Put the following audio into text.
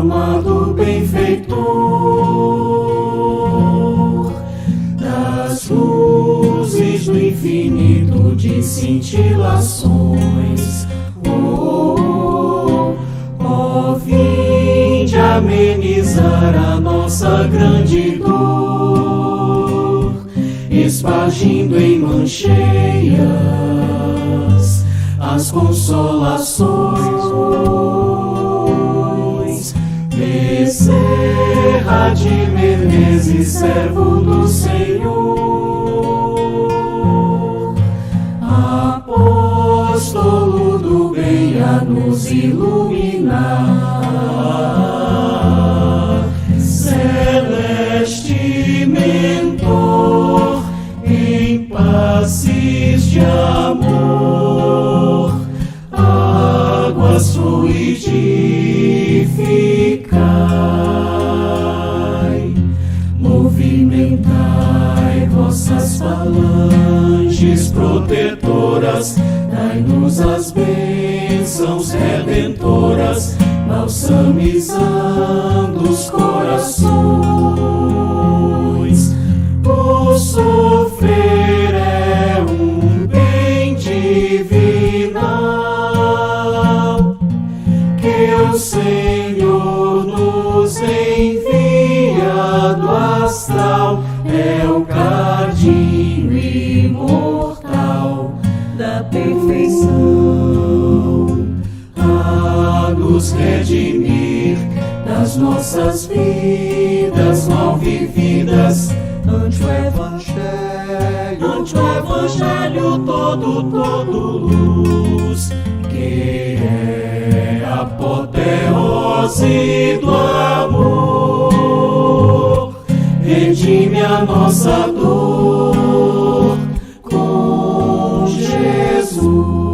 amado benfeitor, das luzes do infinito de cintilações. Oh, vinde amenizar a nossa grande dor, espargindo em mãos cheias as consolações. Bezerra de Menezes, servo do Senhor, apóstolo do bem a nos iluminar, celeste mentor em passes de amor, águas fluidificai, movimentai vossas falanges protetoras, dai-nos as bênçãos redentoras, balsamizando os corações. O sofrer é um bem divinal que o Senhor nos envia do astral, é o cadinho imortal da perfeição, a nos redimir das nossas vidas mal vividas ante o Evangelho todo luz, que é a apoteose do amor. Redime a nossa dor com Jesus.